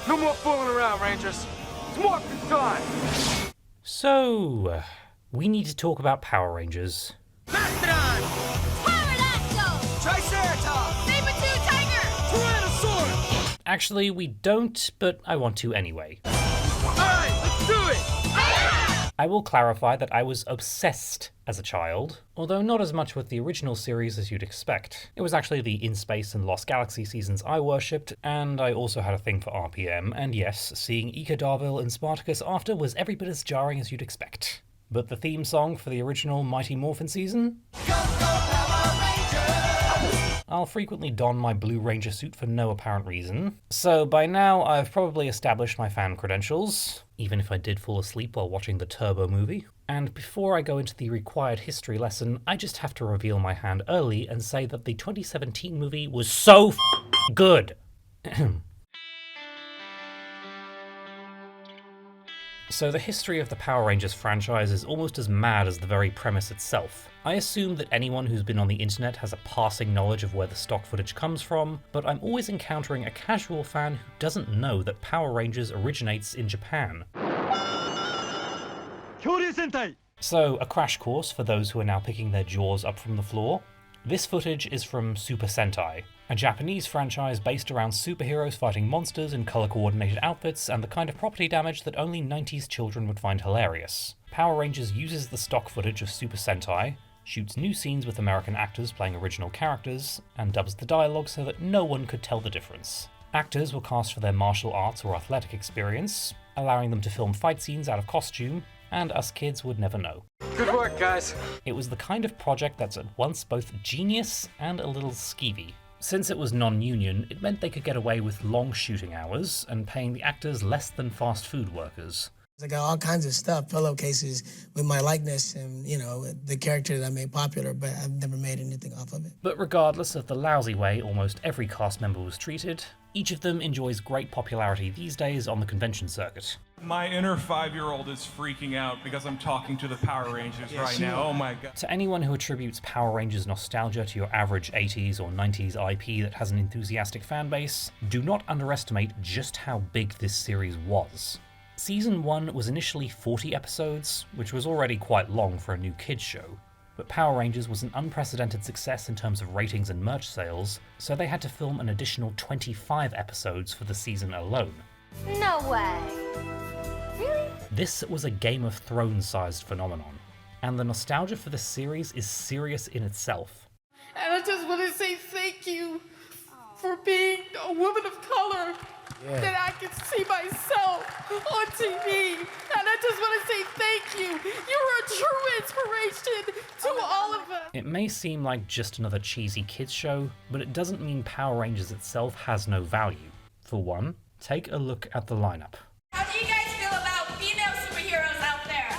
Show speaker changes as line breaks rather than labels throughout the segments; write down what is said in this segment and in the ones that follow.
No more fooling around, Rangers. It's morphin' time!
So, we need to talk about Power Rangers.
Mastodon! Pterodactyl! Triceratops! Saber-tooth tiger! Tyrannosaurus!
Actually, we don't, but I want to anyway.
Alright, let's do it!
I will clarify that I was obsessed as a child, although not as much with the original series as you'd expect. It was actually the In Space and Lost Galaxy seasons I worshipped, and I also had a thing for RPM, and yes, seeing Ika Darville and Spartacus after was every bit as jarring as you'd expect. But the theme song for the original Mighty Morphin season?
Go, go, Power Rangers!
I'll frequently don my Blue Ranger suit for no apparent reason, so by now I've probably established my fan credentials, even if I did fall asleep while watching the Turbo movie. And before I go into the required history lesson, I just have to reveal my hand early and say that the 2017 movie was so good. So the history of the Power Rangers franchise is almost as mad as the very premise itself. I assume that anyone who's been on the internet has a passing knowledge of where the stock footage comes from, but I'm always encountering a casual fan who doesn't know that Power Rangers originates in Japan. So, a crash course for those who are now picking their jaws up from the floor. This footage is from Super Sentai, a Japanese franchise based around superheroes fighting monsters in colour-coordinated outfits and the kind of property damage that only 90s children would find hilarious. Power Rangers uses the stock footage of Super Sentai, shoots new scenes with American actors playing original characters, and dubs the dialogue so that no one could tell the difference. Actors were cast for their martial arts or athletic experience, allowing them to film fight scenes out of costume, and us kids would never know.
Good work, guys.
It was the kind of project that's at once both genius and a little skeevy. Since it was non-union, it meant they could get away with long shooting hours and paying the actors less than fast food workers.
I got all kinds of stuff, pillowcases with my likeness and, the character that I made popular, but I've never made anything off of it.
But regardless of the lousy way almost every cast member was treated, each of them enjoys great popularity these days on the convention circuit.
My inner 5-year-old is freaking out because I'm talking to the Power Rangers right now. Oh my god.
To anyone who attributes Power Rangers nostalgia to your average 80s or 90s IP that has an enthusiastic fanbase, do not underestimate just how big this series was. Season 1 was initially 40 episodes, which was already quite long for a new kids show, but Power Rangers was an unprecedented success in terms of ratings and merch sales, so they had to film an additional 25 episodes for the season alone.
No way. Really?
This was a Game of Thrones-sized phenomenon, and the nostalgia for the series is serious in itself.
And I just want to say thank you for being a woman of color.
Yeah.
That I can see myself on TV. And I just want to say thank you. You're a true inspiration to all of us.
It may seem like just another cheesy kids show, but it doesn't mean Power Rangers itself has no value. For one, take a look at the lineup.
How do you guys feel about female superheroes out there?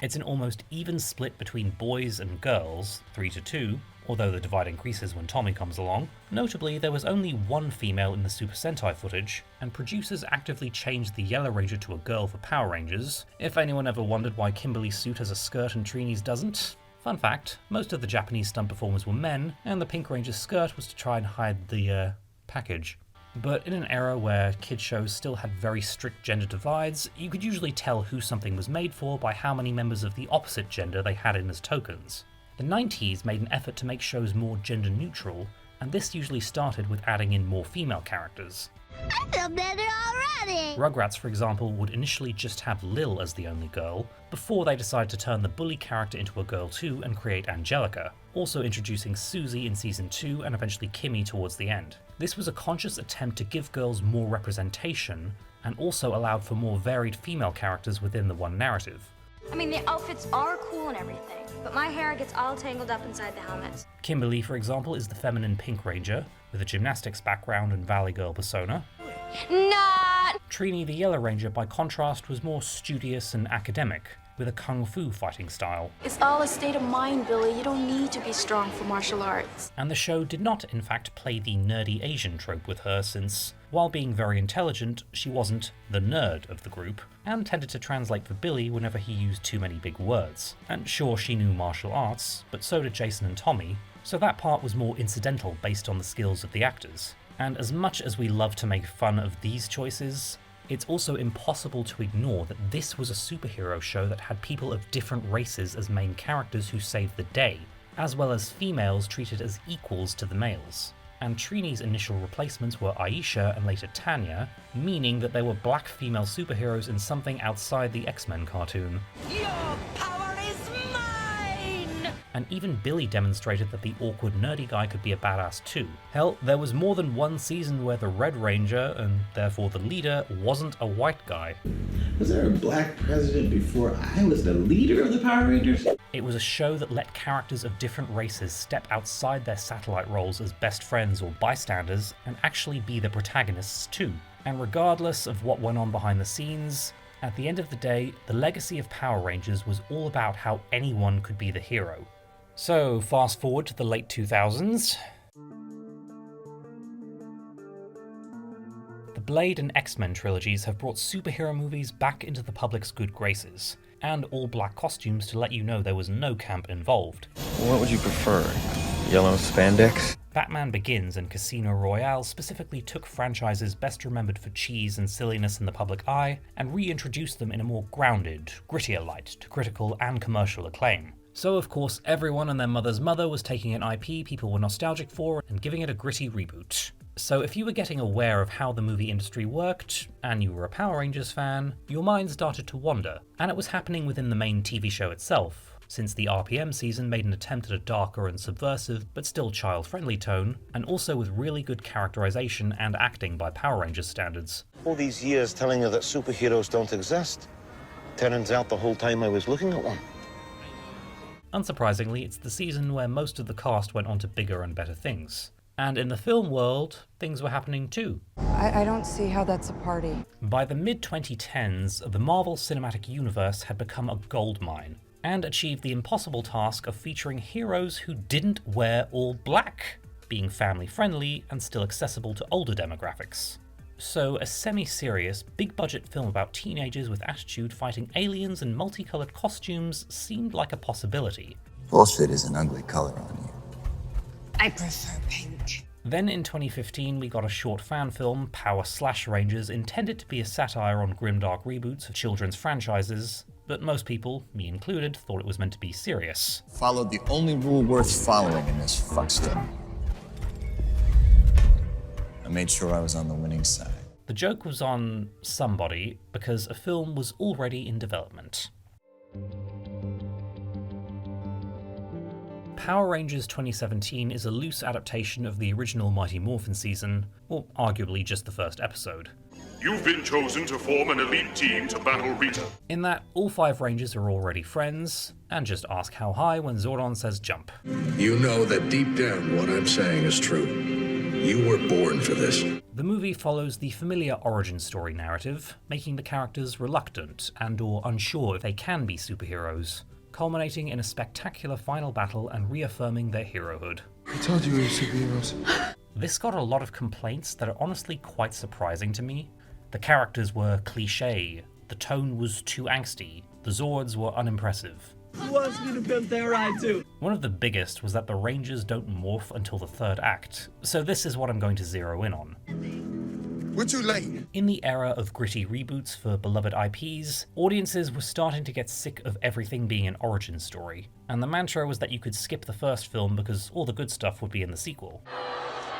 It's an almost even split between boys and girls, 3-2, although the divide increases when Tommy comes along. Notably, there was only one female in the Super Sentai footage, and producers actively changed the Yellow Ranger to a girl for Power Rangers. If anyone ever wondered why Kimberly's suit has a skirt and Trini's doesn't, fun fact, most of the Japanese stunt performers were men, and the Pink Ranger's skirt was to try and hide the package. But in an era where kids shows still had very strict gender divides, you could usually tell who something was made for by how many members of the opposite gender they had in as tokens. The 90s made an effort to make shows more gender neutral, and this usually started with adding in more female characters.
I feel better already.
Rugrats, for example, would initially just have Lil as the only girl, before they decided to turn the bully character into a girl too and create Angelica, also introducing Susie in season 2 and eventually Kimmy towards the end. This was a conscious attempt to give girls more representation, and also allowed for more varied female characters within the one narrative.
I mean, the outfits are cool and everything, but my hair gets all tangled up inside the helmets.
Kimberly, for example, is the feminine Pink Ranger, with a gymnastics background and Valley Girl persona.
Not!
Trini, the Yellow Ranger, by contrast, was more studious and academic, with a kung fu fighting style.
It's all a state of mind, Billy. You don't need to be strong for martial arts.
And the show did not, in fact, play the nerdy Asian trope with her, since, while being very intelligent, she wasn't the nerd of the group, and tended to translate for Billy whenever he used too many big words. And sure, she knew martial arts, but so did Jason and Tommy, so that part was more incidental based on the skills of the actors. And as much as we love to make fun of these choices, it's also impossible to ignore that this was a superhero show that had people of different races as main characters who saved the day, as well as females treated as equals to the males. And Trini's initial replacements were Aisha and later Tanya, meaning that there were black female superheroes in something outside the X-Men cartoon.
Your power is mine!
And even Billy demonstrated that the awkward nerdy guy could be a badass too. Hell, there was more than one season where the Red Ranger, and therefore the leader, wasn't a white guy.
Was there a black president before I was the leader of the Power Rangers?
It was a show that let characters of different races step outside their satellite roles as best friends or bystanders and actually be the protagonists too. And regardless of what went on behind the scenes, at the end of the day, the legacy of Power Rangers was all about how anyone could be the hero. So fast forward to the late 2000s. The Blade and X-Men trilogies have brought superhero movies back into the public's good graces, and all-black costumes to let you know there was no camp involved.
What would you prefer? Yellow spandex?
Batman Begins and Casino Royale specifically took franchises best remembered for cheese and silliness in the public eye, and reintroduced them in a more grounded, grittier light to critical and commercial acclaim. So of course everyone and their mother's mother was taking an IP people were nostalgic for and giving it a gritty reboot. So if you were getting aware of how the movie industry worked, and you were a Power Rangers fan, your mind started to wander, and it was happening within the main TV show itself, since the RPM season made an attempt at a darker and subversive, but still child-friendly tone, and also with really good characterization and acting by Power Rangers standards.
All these years telling you that superheroes don't exist. Turns out the whole time I was looking at one.
Unsurprisingly, it's the season where most of the cast went on to bigger and better things. And in the film world, things were happening too.
I don't see how that's a party.
By the mid-2010s, the Marvel Cinematic Universe had become a goldmine, and achieved the impossible task of featuring heroes who didn't wear all black, being family-friendly and still accessible to older demographics. So a semi-serious, big-budget film about teenagers with attitude fighting aliens in multicolored costumes seemed like a possibility.
Bullshit is an ugly color on you.
I prefer pink.
Then in 2015 we got a short fan film, Power Slash Rangers, intended to be a satire on grimdark reboots of children's franchises, but most people, me included, thought it was meant to be serious.
Followed the only rule worth following in this fuckstick. I made sure I was on the winning side.
The joke was on somebody because a film was already in development. Power Rangers 2017 is a loose adaptation of the original Mighty Morphin season, or arguably just the first episode.
You've been chosen to form an elite team to battle Rita.
In that, all 5 Rangers are already friends, and just ask how high when Zordon says jump.
You know that deep down what I'm saying is true. You were born for this.
The movie follows the familiar origin story narrative, making the characters reluctant and/or unsure if they can be superheroes, culminating in a spectacular final battle and reaffirming their herohood.
I told you we were superheroes.
This got a lot of complaints that are honestly quite surprising to me. The characters were cliché, the tone was too angsty, the Zords were unimpressive.
Who wants me to pimp their ride too?
One of the biggest was that the Rangers don't morph until the 3rd act, so this is what I'm going to zero in on.
We're too late.
In the era of gritty reboots for beloved IPs, audiences were starting to get sick of everything being an origin story, and the mantra was that you could skip the first film because all the good stuff would be in the sequel.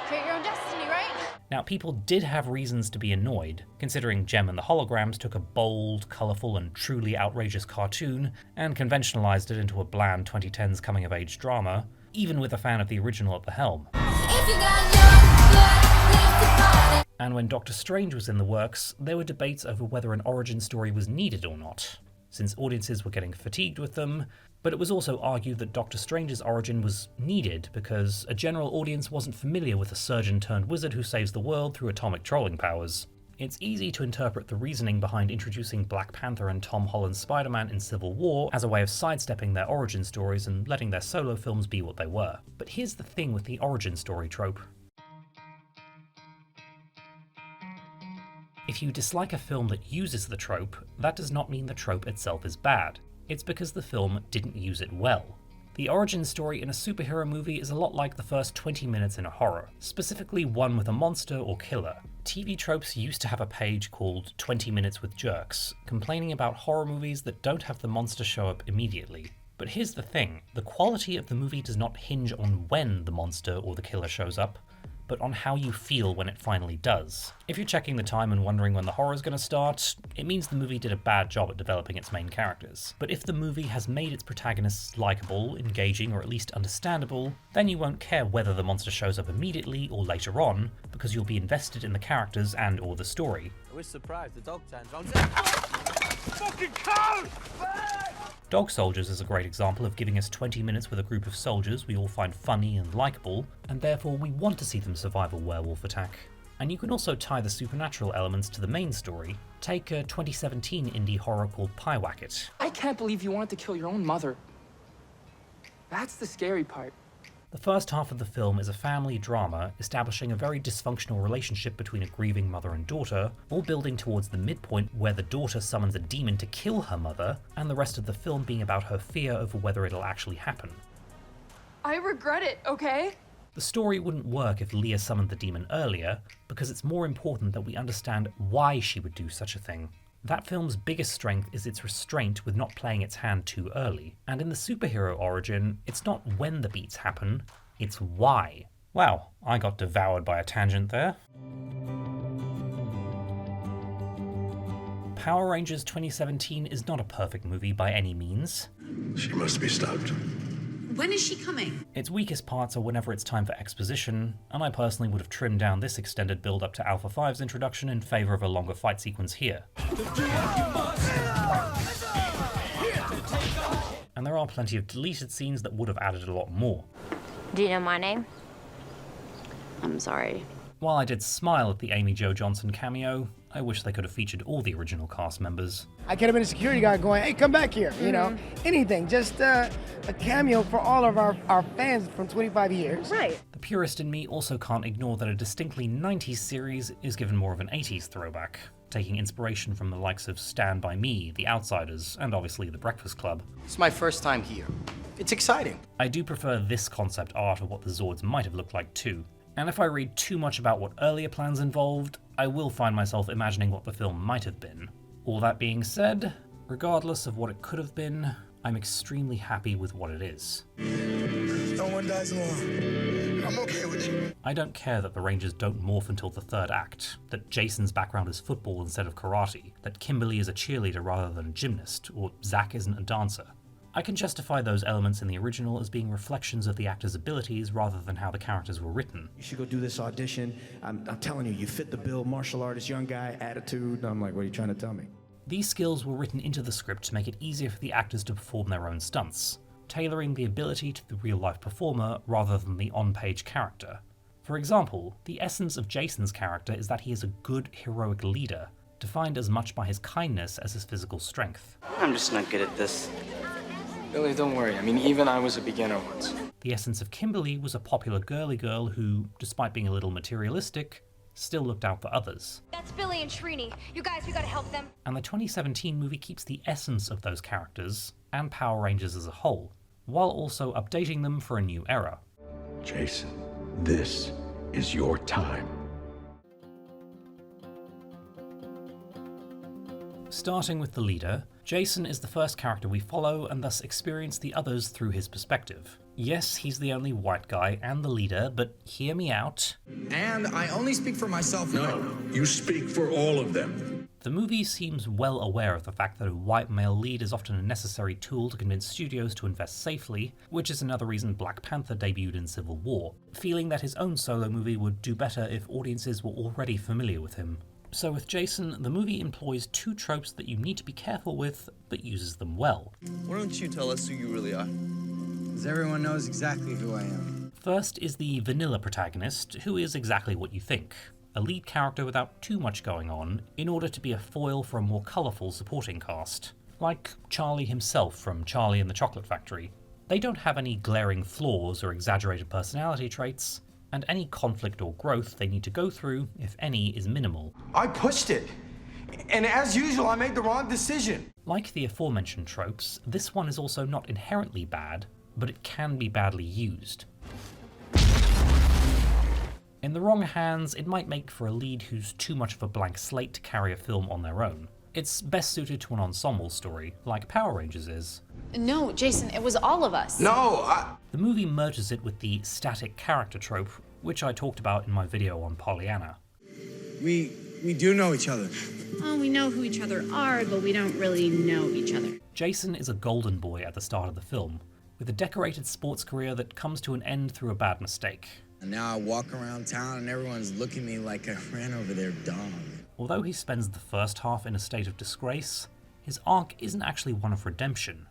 Create your own destiny, right?
Now, people did have reasons to be annoyed, considering Gem and the Holograms took a bold, colourful, and truly outrageous cartoon and conventionalized it into a bland 2010s coming-of-age drama, even with a fan of the original at the helm. And when Doctor Strange was in the works, there were debates over whether an origin story was needed or not, since audiences were getting fatigued with them, but it was also argued that Doctor Strange's origin was needed because a general audience wasn't familiar with a surgeon-turned-wizard who saves the world through atomic trolling powers. It's easy to interpret the reasoning behind introducing Black Panther and Tom Holland's Spider-Man in Civil War as a way of sidestepping their origin stories and letting their solo films be what they were. But here's the thing with the origin story trope. If you dislike a film that uses the trope, that does not mean the trope itself is bad. It's because the film didn't use it well. The origin story in a superhero movie is a lot like the first 20 minutes in a horror, specifically one with a monster or killer. TV Tropes used to have a page called 20 Minutes with Jerks, complaining about horror movies that don't have the monster show up immediately. But here's the thing, the quality of the movie does not hinge on when the monster or the killer shows up, but on how you feel when it finally does. If you're checking the time and wondering when the horror's gonna start, it means the movie did a bad job at developing its main characters. But if the movie has made its protagonists likable, engaging, or at least understandable, then you won't care whether the monster shows up immediately or later on, because you'll be invested in the characters and or the story.
I was surprised the dog turns on.
Fucking cold!
Dog Soldiers is a great example of giving us 20 minutes with a group of soldiers we all find funny and likeable, and therefore we want to see them survive a werewolf attack. And you can also tie the supernatural elements to the main story. Take a 2017 indie horror called Pyewacket.
I can't believe you wanted to kill your own mother. That's the scary part.
The first half of the film is a family drama establishing a very dysfunctional relationship between a grieving mother and daughter, all building towards the midpoint where the daughter summons a demon to kill her mother, and the rest of the film being about her fear over whether it'll actually happen.
I regret it, okay?
The story wouldn't work if Leah summoned the demon earlier, because it's more important that we understand why she would do such a thing. That film's biggest strength is its restraint with not playing its hand too early, and in the superhero origin, it's not when the beats happen, it's why. Wow, I got devoured by a tangent there. Power Rangers 2017 is not a perfect movie by any means.
She must be stopped.
When is she coming?
Its weakest parts are whenever it's time for exposition, and I personally would have trimmed down this extended build up to Alpha 5's introduction in favour of a longer fight sequence here. And there are plenty of deleted scenes that would have added a lot more.
Do you know my name? I'm sorry.
While I did smile at the Amy Jo Johnson cameo, I wish they could have featured all the original cast members.
I could have been a security guard going, hey, come back here, you know, anything, just a cameo for all of our fans from 25 years.
Right.
The purist in me also can't ignore that a distinctly 90s series is given more of an 80s throwback, taking inspiration from the likes of Stand By Me, The Outsiders, and obviously The Breakfast Club.
It's my first time here. It's exciting.
I do prefer this concept art of what the Zords might have looked like too. And if I read too much about what earlier plans involved, I will find myself imagining what the film might have been. All that being said, regardless of what it could have been, I'm extremely happy with what it is.
No one dies alone. I'm okay with you.
I don't care that the Rangers don't morph until the third act, that Jason's background is football instead of karate, that Kimberly is a cheerleader rather than a gymnast, or Zack isn't a dancer. I can justify those elements in the original as being reflections of the actors' abilities rather than how the characters were written.
You should go do this audition. I'm telling you, you fit the bill, martial artist, young guy, attitude. I'm like, what are you trying to tell me?
These skills were written into the script to make it easier for the actors to perform their own stunts, tailoring the ability to the real-life performer rather than the on-page character. For example, the essence of Jason's character is that he is a good, heroic leader, defined as much by his kindness as his physical strength.
I'm just not good at this. Billy, don't worry. I mean, even I was a beginner once.
The essence of Kimberly was a popular girly girl who, despite being a little materialistic, still looked out for others.
That's Billy and Trini. You guys, we gotta help them.
And the 2017 movie keeps the essence of those characters, and Power Rangers as a whole, while also updating them for a new era.
Jason, this is your time.
Starting with the leader, Jason is the first character we follow and thus experience the others through his perspective. Yes, he's the only white guy and the leader, but hear me out.
And I only speak for myself.
No, you speak for all of them.
The movie seems well aware of the fact that a white male lead is often a necessary tool to convince studios to invest safely, which is another reason Black Panther debuted in Civil War, feeling that his own solo movie would do better if audiences were already familiar with him. So with Jason, the movie employs two tropes that you need to be careful with, but uses them well.
Why don't you tell us who you really are?
Because everyone knows exactly who I am.
First is the vanilla protagonist, who is exactly what you think. A lead character without too much going on, in order to be a foil for a more colourful supporting cast. Like Charlie himself from Charlie and the Chocolate Factory. They don't have any glaring flaws or exaggerated personality traits, and any conflict or growth they need to go through, if any, is minimal.
I pushed it. And as usual, I made the wrong decision.
Like the aforementioned tropes, this one is also not inherently bad, but it can be badly used. In the wrong hands, it might make for a lead who's too much of a blank slate to carry a film on their own. It's best suited to an ensemble story, like Power Rangers is.
No, Jason, it was all of us.
The movie merges it with the static character trope, which I talked about in my video on Pollyanna.
We do know each other.
Oh, we know who each other are, but we don't really know each other.
Jason is a golden boy at the start of the film, with a decorated sports career that comes to an end through a bad mistake.
And now I walk around town and everyone's looking at me like I ran over their dog.
Although he spends the first half in a state of disgrace, his arc isn't actually one of redemption.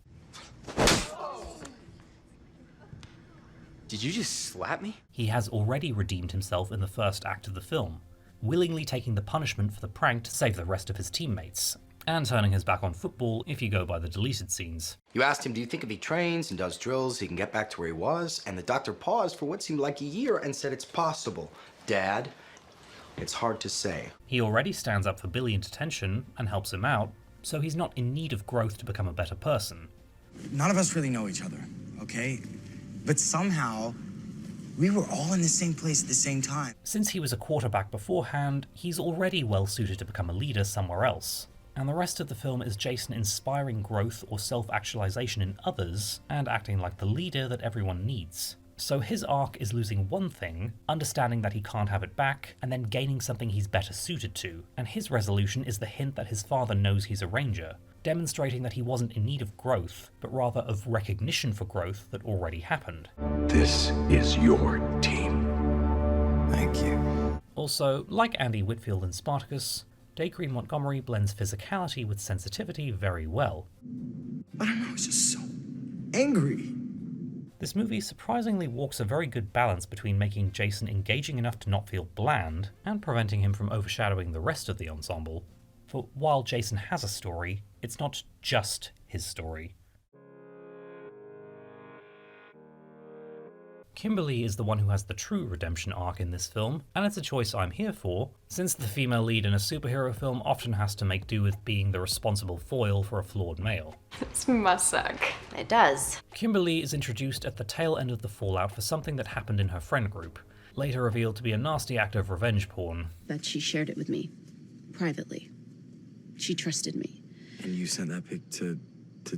Did you just slap me?
He has already redeemed himself in the first act of the film, willingly taking the punishment for the prank to save the rest of his teammates, and turning his back on football if you go by the deleted scenes.
You asked him, do you think if he trains and does drills, he can get back to where he was? And the doctor paused for what seemed like a year and said it's possible. Dad, it's hard to say.
He already stands up for Billy in detention and helps him out, so he's not in need of growth to become a better person.
None of us really know each other, okay? But somehow, we were all in the same place at the same time.
Since he was a quarterback beforehand, he's already well suited to become a leader somewhere else. And the rest of the film is Jason inspiring growth or self-actualization in others and acting like the leader that everyone needs. So his arc is losing one thing, understanding that he can't have it back, and then gaining something he's better suited to. And his resolution is the hint that his father knows he's a ranger, demonstrating that he wasn't in need of growth, but rather of recognition for growth that already happened.
This is your team.
Thank you.
Also, like Andy Whitfield in Spartacus, Dacre Montgomery blends physicality with sensitivity very well.
I don't know, it's just so angry.
This movie surprisingly walks a very good balance between making Jason engaging enough to not feel bland, and preventing him from overshadowing the rest of the ensemble. For while Jason has a story, it's not just his story. Kimberly is the one who has the true redemption arc in this film, and it's a choice I'm here for, since the female lead in a superhero film often has to make do with being the responsible foil for a flawed male.
This must suck. It does.
Kimberly is introduced at the tail end of the fallout for something that happened in her friend group, later revealed to be a nasty act of revenge porn.
But she shared it with me, privately. She trusted me.
And you sent that pic to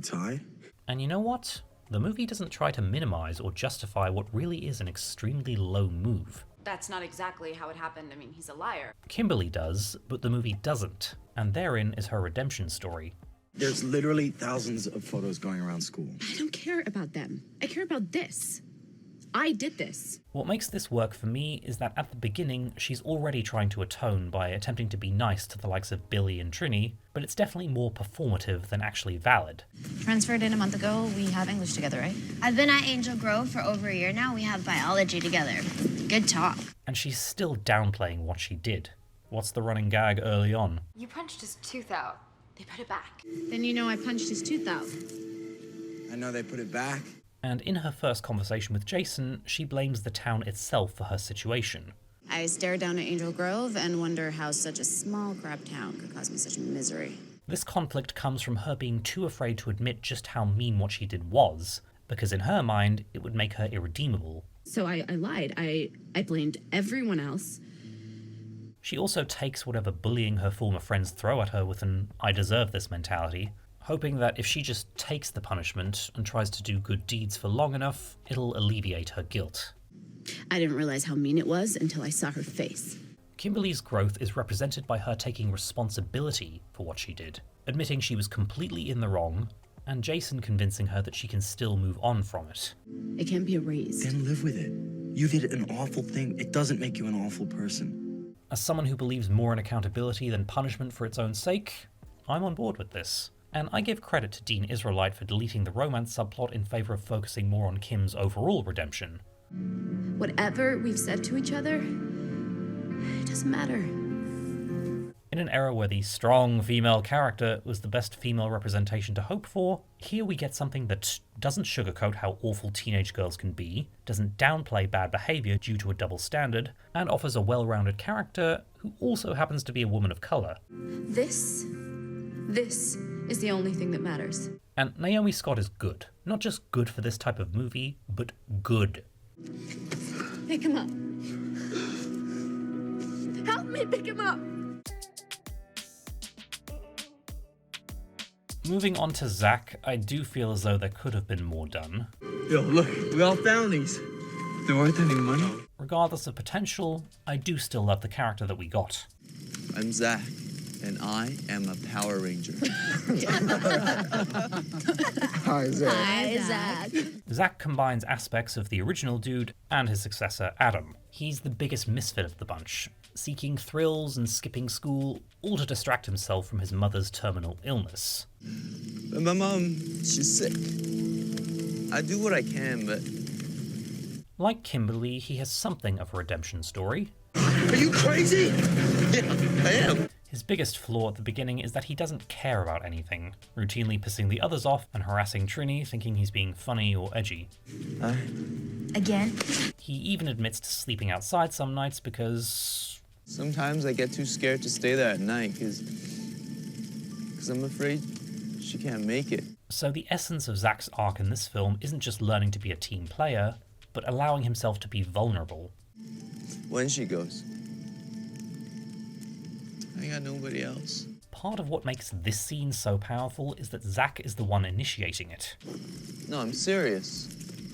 Ty?
And you know what? The movie doesn't try to minimize or justify what really is an extremely low move.
That's not exactly how it happened. I mean, he's a liar.
Kimberly does, but the movie doesn't, and therein is her redemption story.
There's literally thousands of photos going around school.
I don't care about them. I care about this. I did this.
What makes this work for me is that at the beginning, she's already trying to atone by attempting to be nice to the likes of Billy and Trini, but it's definitely more performative than actually valid.
Transferred in a month ago. We have English together, right?
I've been at Angel Grove for over a year now. We have biology together. Good talk.
And she's still downplaying what she did. What's the running gag early on?
You punched his tooth out. They put it back.
Then you know I punched his tooth out.
I know they put it back.
And in her first conversation with Jason, she blames the town itself for her situation.
I stare down at Angel Grove and wonder how such a small crab town could cause me such misery.
This conflict comes from her being too afraid to admit just how mean what she did was, because in her mind, it would make her irredeemable.
So I lied. I blamed everyone else.
She also takes whatever bullying her former friends throw at her with an "I deserve this" mentality, hoping that if she just takes the punishment and tries to do good deeds for long enough, it'll alleviate her guilt.
I didn't realize how mean it was until I saw her face.
Kimberly's growth is represented by her taking responsibility for what she did, admitting she was completely in the wrong, and Jason convincing her that she can still move on from it.
It can't be erased.
Then live with it. You did an awful thing. It doesn't make you an awful person.
As someone who believes more in accountability than punishment for its own sake, I'm on board with this. And I give credit to Dean Israelite for deleting the romance subplot in favor of focusing more on Kim's overall redemption.
Whatever we've said to each other, it doesn't matter.
In an era where the strong female character was the best female representation to hope for, here we get something that doesn't sugarcoat how awful teenage girls can be, doesn't downplay bad behavior due to a double standard, and offers a well-rounded character who also happens to be a woman of color.
This is the only thing that matters.
And Naomi Scott is good. Not just good for this type of movie, but good.
Pick him up. Help me pick him up!
Moving on to Zack, I do feel as though there could have been more done.
Yo, look, we all found these. They're worth any money?
Regardless of potential, I do still love the character that we got.
I'm Zack, and I am a Power Ranger.
Hi, Zack.
Hi, Zack.
Zack combines aspects of the original dude and his successor, Adam. He's the biggest misfit of the bunch, seeking thrills and skipping school, all to distract himself from his mother's terminal illness.
My mom, she's sick. I do what I can, but...
Like Kimberly, he has something of a redemption story.
Are you crazy? Yeah, I am.
His biggest flaw at the beginning is that he doesn't care about anything, routinely pissing the others off and harassing Trini, thinking he's being funny or edgy.
Again?
He even admits to sleeping outside some nights because...
Sometimes I get too scared to stay there at night, because I'm afraid she can't make it.
So the essence of Zack's arc in this film isn't just learning to be a team player, but allowing himself to be vulnerable.
When she goes, I got nobody else.
Part of what makes this scene so powerful is that Zack is the one initiating it.
No, I'm serious.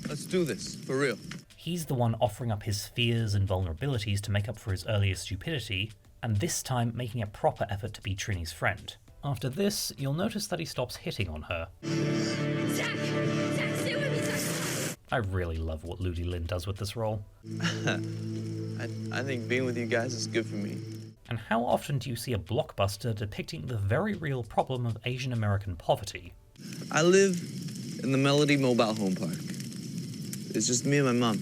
Let's do this, for real.
He's the one offering up his fears and vulnerabilities to make up for his earlier stupidity, and this time making a proper effort to be Trini's friend. After this, you'll notice that he stops hitting on her.
Zack! Zack, stay with me, Zack!
I really love what Ludi Lin does with this role.
I think being with you guys is good for me.
And how often do you see a blockbuster depicting the very real problem of Asian American poverty?
I live in the Melody Mobile Home Park. It's just me and my mom.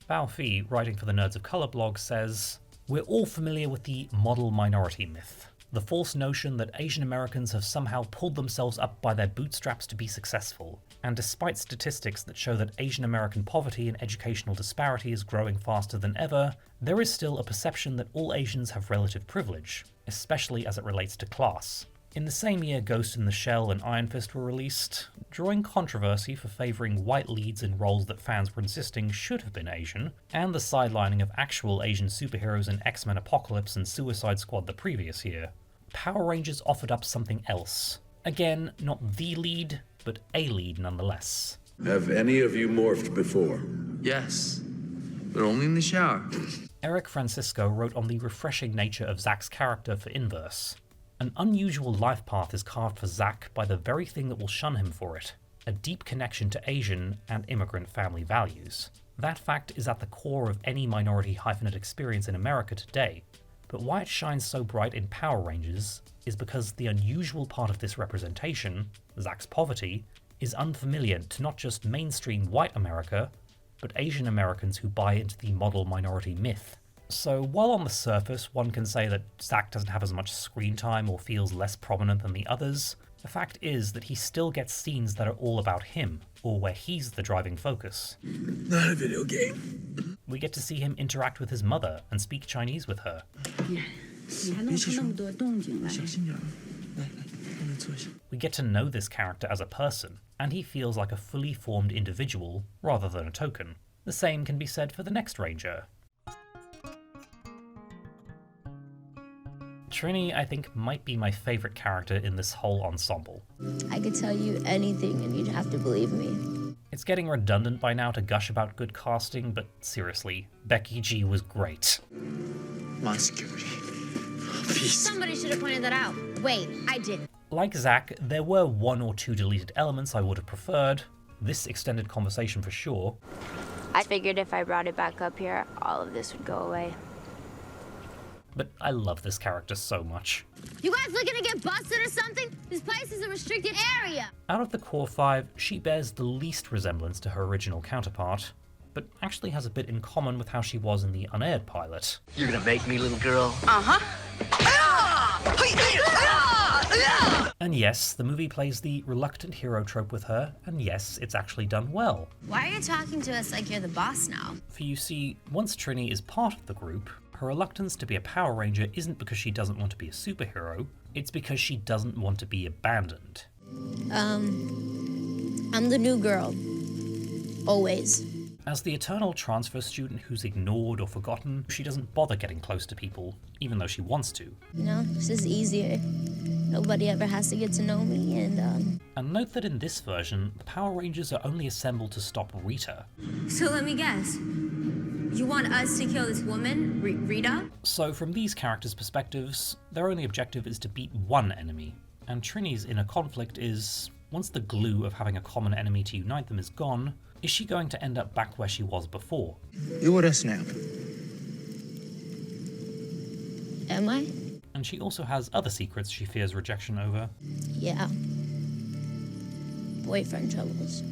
Bao Fi, writing for the Nerds of Color blog, says, "We're all familiar with the model minority myth. The false notion that Asian Americans have somehow pulled themselves up by their bootstraps to be successful. And despite statistics that show that Asian American poverty and educational disparity is growing faster than ever, there is still a perception that all Asians have relative privilege, especially as it relates to class." In the same year Ghost in the Shell and Iron Fist were released, drawing controversy for favouring white leads in roles that fans were insisting should have been Asian, and the sidelining of actual Asian superheroes in X-Men Apocalypse and Suicide Squad the previous year, Power Rangers offered up something else. Again, not the lead, but a lead nonetheless.
Have any of you morphed before?
Yes, but only in the shower.
Eric Francisco wrote on the refreshing nature of Zack's character for Inverse. An unusual life path is carved for Zack by the very thing that will shun him for it, a deep connection to Asian and immigrant family values. That fact is at the core of any minority hyphenate experience in America today, but why it shines so bright in Power Rangers is because the unusual part of this representation, Zack's poverty, is unfamiliar to not just mainstream white America, but Asian Americans who buy into the model minority myth. So while on the surface one can say that Zack doesn't have as much screen time or feels less prominent than the others, the fact is that he still gets scenes that are all about him, or where he's the driving focus.
Not a video game.
We get to see him interact with his mother and speak Chinese with her. We get to know this character as a person, and he feels like a fully formed individual rather than a token. The same can be said for the next Ranger. Trini, I think, might be my favourite character in this whole ensemble.
I could tell you anything and you'd have to believe me.
It's getting redundant by now to gush about good casting, but seriously, Becky G was great.
My security. Peace.
Somebody should have pointed that out. Wait, I didn't.
Like Zack, there were one or two deleted elements I would have preferred. This extended conversation for sure.
I figured if I brought it back up here, all of this would go away.
But I love this character so much.
You guys looking to get busted or something? This place is a restricted area.
Out of the core five, she bears the least resemblance to her original counterpart, but actually has a bit in common with how she was in the unaired pilot.
You're gonna make me, little girl?
Uh-huh.
And yes, the movie plays the reluctant hero trope with her, and yes, it's actually done well.
Why are you talking to us like you're the boss now?
For you see, once Trini is part of the group, her reluctance to be a Power Ranger isn't because she doesn't want to be a superhero, it's because she doesn't want to be abandoned.
I'm the new girl. Always.
As the eternal transfer student who's ignored or forgotten, she doesn't bother getting close to people, even though she wants to.
You know, it's just easier. Nobody ever has to get to know me, and
note that in this version, the Power Rangers are only assembled to stop Rita.
So let me guess. You want us to kill this woman, Rita?
So from these characters' perspectives, their only objective is to beat one enemy, and Trini's inner conflict is, once the glue of having a common enemy to unite them is gone, is she going to end up back where she was before?
You're with us now.
Am I?
And she also has other secrets she fears rejection over.
Yeah. Boyfriend troubles.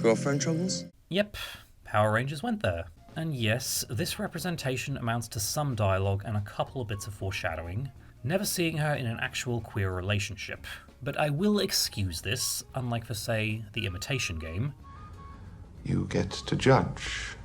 Girlfriend troubles?
Yep, Power Rangers went there. And yes, this representation amounts to some dialogue and a couple of bits of foreshadowing, never seeing her in an actual queer relationship. But I will excuse this, unlike for, say, The Imitation Game.
You get to judge.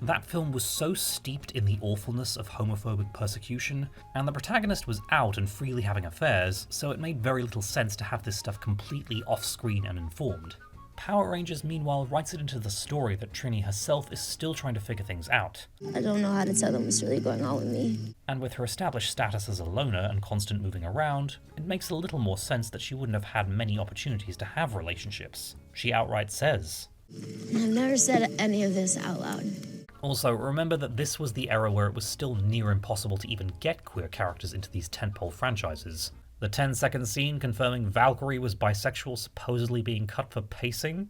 That film was so steeped in the awfulness of homophobic persecution, and the protagonist was out and freely having affairs, so it made very little sense to have this stuff completely off-screen and informed. Power Rangers, meanwhile, writes it into the story that Trini herself is still trying to figure things out.
I don't know how to tell them what's really going on with me.
And with her established status as a loner and constant moving around, it makes a little more sense that she wouldn't have had many opportunities to have relationships. She outright says.
I've never said any of this out loud.
Also, remember that this was the era where it was still near impossible to even get queer characters into these tentpole franchises. The 10-second scene confirming Valkyrie was bisexual supposedly being cut for pacing?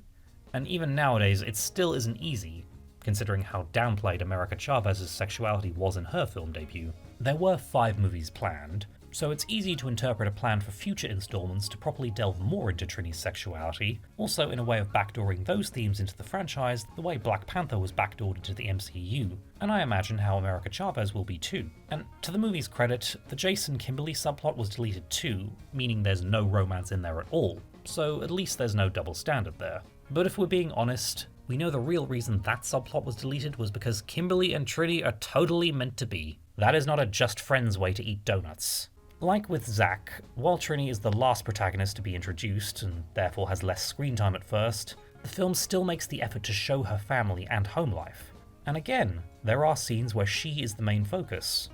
And even nowadays, it still isn't easy, considering how downplayed America Chavez's sexuality was in her film debut. There were 5 movies planned, so it's easy to interpret a plan for future installments to properly delve more into Trini's sexuality, also in a way of backdooring those themes into the franchise the way Black Panther was backdoored into the MCU, and I imagine how America Chavez will be too. And to the movie's credit, the Jason-Kimberly subplot was deleted too, meaning there's no romance in there at all, so at least there's no double standard there. But if we're being honest, we know the real reason that subplot was deleted was because Kimberly and Trini are totally meant to be. That is not a just friends way to eat donuts. Like with Zack, while Trini is the last protagonist to be introduced, and therefore has less screen time at first, the film still makes the effort to show her family and home life. And again, there are scenes where she is the main focus.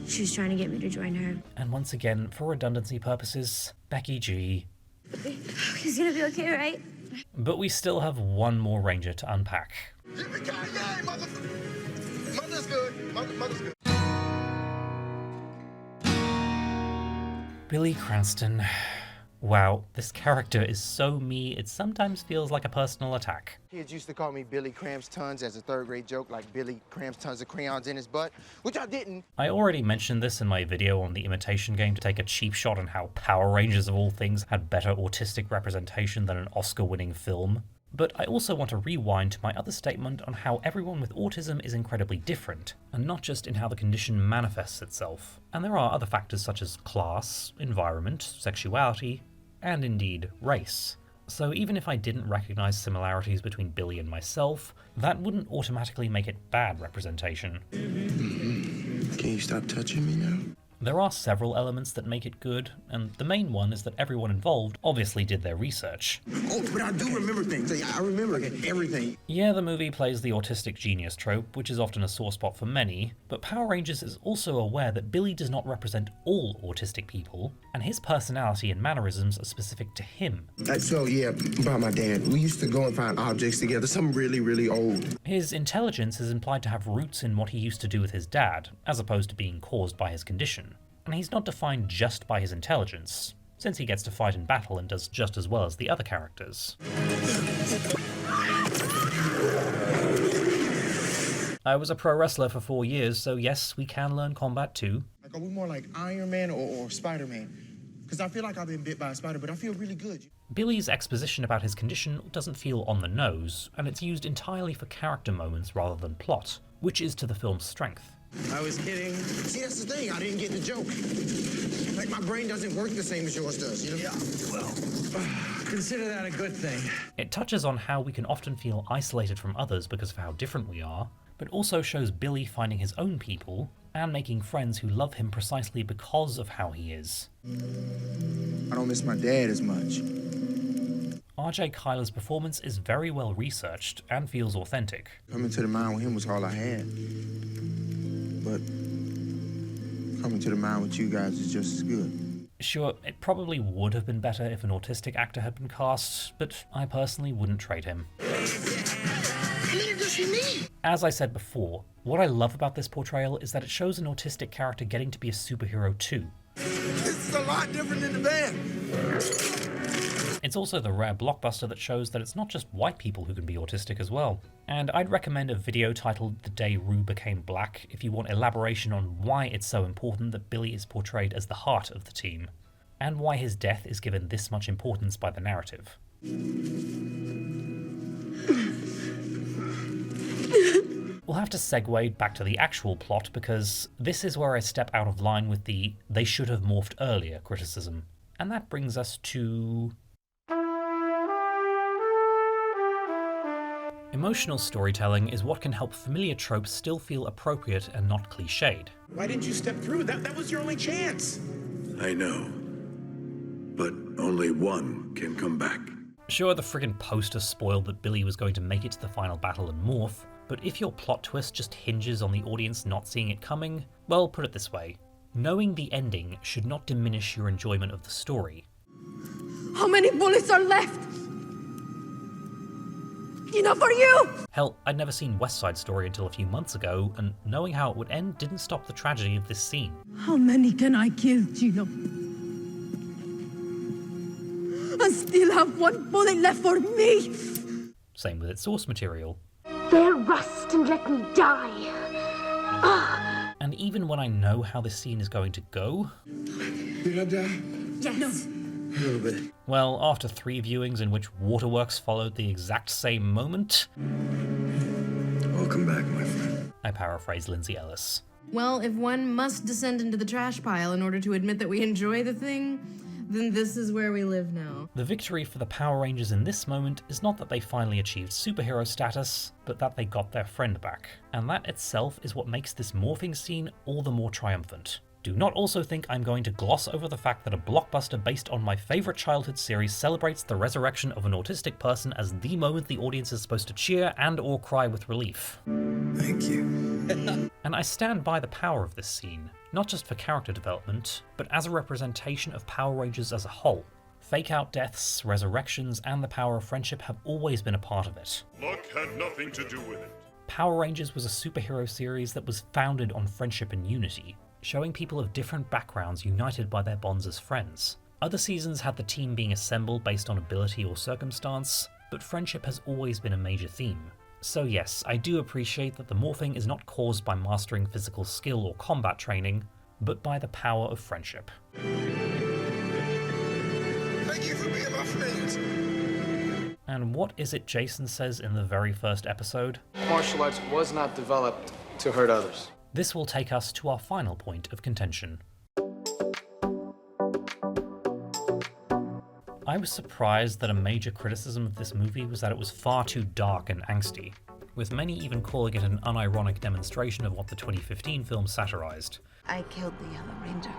She's trying to get me to join her.
And once again, for redundancy purposes, Becky G.
He's gonna be okay, right?
But we still have one more Ranger to unpack.
Mother's good. Mother's good.
Billy Cranston. Wow, this character is so me, it sometimes feels like a personal attack.
Kids used to call me Billy Cramps Tons as a third grade joke, like Billy cramps tons of crayons in his butt, which I didn't.
I already mentioned this in my video on The Imitation Game to take a cheap shot on how Power Rangers of all things had better autistic representation than an Oscar-winning film. But I also want to rewind to my other statement on how everyone with autism is incredibly different, and not just in how the condition manifests itself. And there are other factors such as class, environment, sexuality, and indeed, race. So even if I didn't recognize similarities between Billy and myself, that wouldn't automatically make it bad representation.
Can you stop touching me now?
There are several elements that make it good, and the main one is that everyone involved obviously did their research.
Oh, but I do remember things. I remember everything.
Yeah, the movie plays the autistic genius trope, which is often a sore spot for many, but Power Rangers is also aware that Billy does not represent all autistic people, and his personality and mannerisms are specific to him.
So yeah, about my dad, we used to go and find objects together, some really, really old.
His intelligence is implied to have roots in what he used to do with his dad, as opposed to being caused by his condition. And he's not defined just by his intelligence, since he gets to fight in battle and does just as well as the other characters. I was a pro wrestler for 4 years, so yes, we can learn combat too.
Like, are we more like Iron Man or Spider-Man? Because I feel like I've been bit by a spider, but I feel really good.
Billy's exposition about his condition doesn't feel on the nose, and it's used entirely for character moments rather than plot, which is to the film's strength.
I was kidding. See, that's the thing. I didn't get the joke. Like, my brain doesn't work the same as yours does, you know? Yeah, well, consider that a good thing.
It touches on how we can often feel isolated from others because of how different we are, but also shows Billy finding his own people, and making friends who love him precisely because of how he is.
I don't miss my dad as much.
RJ Kyler's performance is very well researched and feels authentic.
Coming to the mind with him was all I had. But coming to the mind with you guys is just as good.
Sure, it probably would have been better if an autistic actor had been cast, but I personally wouldn't trade him. As I said before, what I love about this portrayal is that it shows an autistic character getting to be a superhero too.
This is a lot different than the band.
It's also the rare blockbuster that shows that it's not just white people who can be autistic as well. And I'd recommend a video titled The Day Rue Became Black if you want elaboration on why it's so important that Billy is portrayed as the heart of the team, and why his death is given this much importance by the narrative. We'll have to segue back to the actual plot because this is where I step out of line with the "they should have morphed earlier" criticism. And that brings us to... Emotional storytelling is what can help familiar tropes still feel appropriate and not cliched.
Why didn't you step through? That was your only chance.
I know. But only one can come back.
Sure, the friggin' poster spoiled that Billy was going to make it to the final battle and morph, but if your plot twist just hinges on the audience not seeing it coming, well, put it this way. Knowing the ending should not diminish your enjoyment of the story.
How many bullets are left? Enough for you!
Hell, I'd never seen West Side Story until a few months ago, and knowing how it would end didn't stop the tragedy of this scene.
How many can I kill, Gino? I still have one bullet left for me!
Same with its source material.
There rust and let me die.
And even when I know how this scene is going to go...
Did I die?
Yes. No.
A little bit.
Well, after 3 viewings in which Waterworks followed the exact same moment...
Welcome back, my friend.
I paraphrase Lindsay Ellis.
Well, if one must descend into the trash pile in order to admit that we enjoy the thing, then this is where we live now.
The victory for the Power Rangers in this moment is not that they finally achieved superhero status, but that they got their friend back. And that itself is what makes this morphing scene all the more triumphant. Do not also think I'm going to gloss over the fact that a blockbuster based on my favourite childhood series celebrates the resurrection of an autistic person as the moment the audience is supposed to cheer and or cry with relief.
Thank you.
And I stand by the power of this scene, not just for character development, but as a representation of Power Rangers as a whole. Fake-out deaths, resurrections, and the power of friendship have always been a part of it.
Luck had nothing to do with it.
Power Rangers was a superhero series that was founded on friendship and unity, showing people of different backgrounds united by their bonds as friends. Other seasons had the team being assembled based on ability or circumstance, but friendship has always been a major theme. So yes, I do appreciate that the morphing is not caused by mastering physical skill or combat training, but by the power of friendship.
Thank you for being my friends.
And what is it Jason says in the very first episode?
Martial arts was not developed to hurt others.
This will take us to our final point of contention. I was surprised that a major criticism of this movie was that it was far too dark and angsty, with many even calling it an unironic demonstration of what the 2015 film satirized.
I killed the Yellow Ranger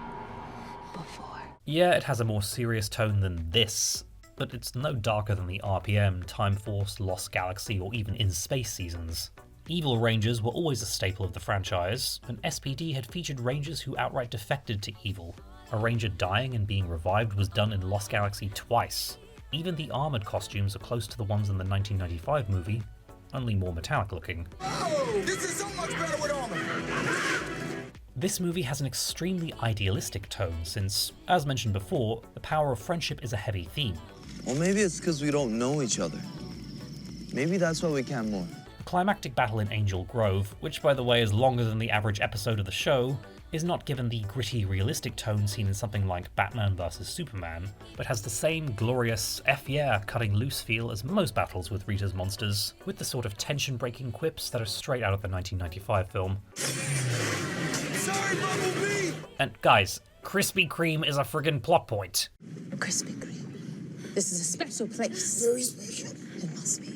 before.
Yeah, it has a more serious tone than this, but it's no darker than the RPM, Time Force, Lost Galaxy, or even In Space seasons. Evil Rangers were always a staple of the franchise, and SPD had featured Rangers who outright defected to evil. A Ranger dying and being revived was done in Lost Galaxy twice. Even the armoured costumes are close to the ones in the 1995 movie, only more metallic looking.
Oh, this is so much better with armor.
This movie has an extremely idealistic tone since, as mentioned before, the power of friendship is a heavy theme.
Well, maybe it's because we don't know each other. Maybe that's why we can't more.
The climactic battle in Angel Grove, which by the way is longer than the average episode of the show, is not given the gritty, realistic tone seen in something like Batman vs Superman, but has the same glorious F-yeah cutting loose feel as most battles with Rita's monsters, with the sort of tension-breaking quips that are straight out of the 1995 film.
Sorry, Bumblebee!
And guys, Krispy Kreme is a friggin' plot point.
Krispy Kreme. This is a special place.
Very special.
It must be.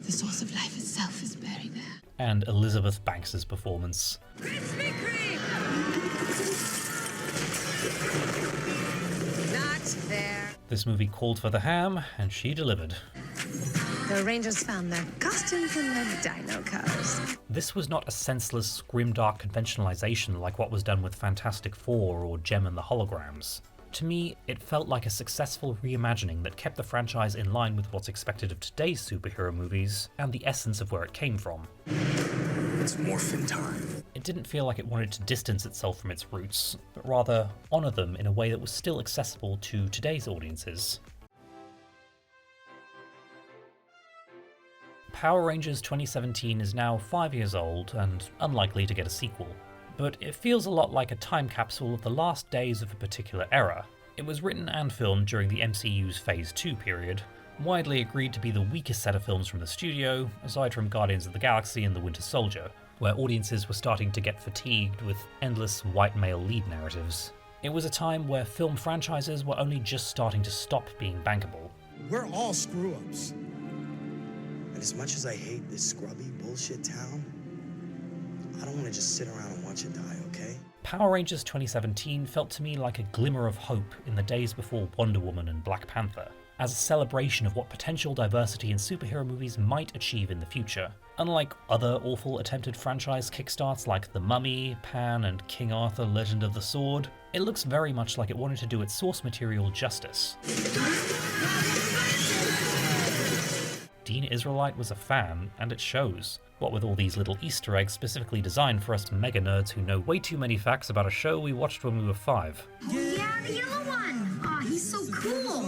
The source of life itself is buried there.
and Elizabeth Banks's performance.
Krispy Kreme! Not there.
This movie called for the ham, and she delivered.
The Rangers found their costumes in their dino cars.
This was not a senseless, grimdark conventionalization like what was done with Fantastic Four or Gem and the Holograms. To me, it felt like a successful reimagining that kept the franchise in line with what's expected of today's superhero movies and the essence of where it came from.
It's morphin' time.
It didn't feel like it wanted to distance itself from its roots, but rather honor them in a way that was still accessible to today's audiences. Power Rangers 2017 is now 5 years old and unlikely to get a sequel, but it feels a lot like a time capsule of the last days of a particular era. It was written and filmed during the MCU's Phase 2 period, widely agreed to be the weakest set of films from the studio, aside from Guardians of the Galaxy and The Winter Soldier, where audiences were starting to get fatigued with endless white male lead narratives. It was a time where film franchises were only just starting to stop being bankable.
We're all screw-ups. And as much as I hate this scrubby bullshit town, I don't want to just sit around and watch it die, okay?
Power Rangers 2017 felt to me like a glimmer of hope in the days before Wonder Woman and Black Panther, as a celebration of what potential diversity in superhero movies might achieve in the future. Unlike other awful attempted franchise kickstarts like The Mummy, Pan, and King Arthur Legend of the Sword, it looks very much like it wanted to do its source material justice. Dean Israelite was a fan, and it shows. What with all these little Easter eggs specifically designed for us mega nerds who know way too many facts about a show we watched when we were 5.
Yeah, the yellow one! Aw, he's so cool!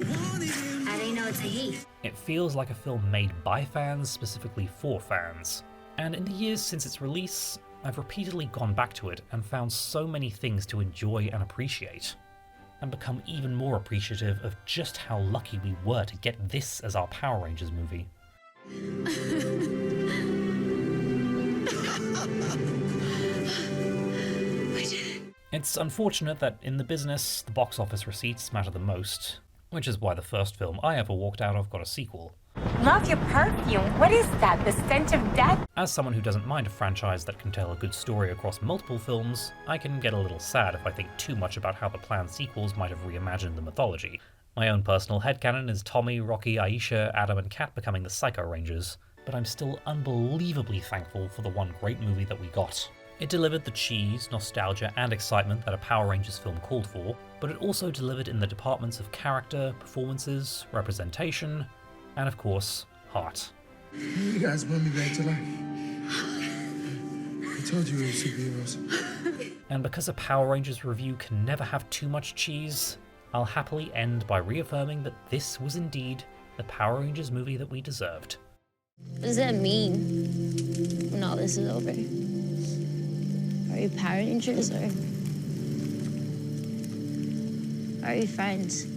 I didn't know it's a he.
It feels like a film made by fans, specifically for fans. And in the years since its release, I've repeatedly gone back to it and found so many things to enjoy and appreciate, and become even more appreciative of just how lucky we were to get this as our Power Rangers movie. It's unfortunate that in the business, the box office receipts matter the most, which is why the first film I ever walked out of got a sequel.
Love your perfume. What is that? The stench of death?
As someone who doesn't mind a franchise that can tell a good story across multiple films, I can get a little sad if I think too much about how the planned sequels might have reimagined the mythology. My own personal headcanon is Tommy, Rocky, Aisha, Adam, and Kat becoming the Psycho Rangers, but I'm still unbelievably thankful for the one great movie that we got. It delivered the cheese, nostalgia, and excitement that a Power Rangers film called for, but it also delivered in the departments of character, performances, representation, and of course, heart.
You guys brought me back to life. I told you we were superheroes.
And because a Power Rangers review can never have too much cheese, I'll happily end by reaffirming that this was indeed the Power Rangers movie that we deserved.
What does that mean when all this is over? Are you Power Rangers or are you friends?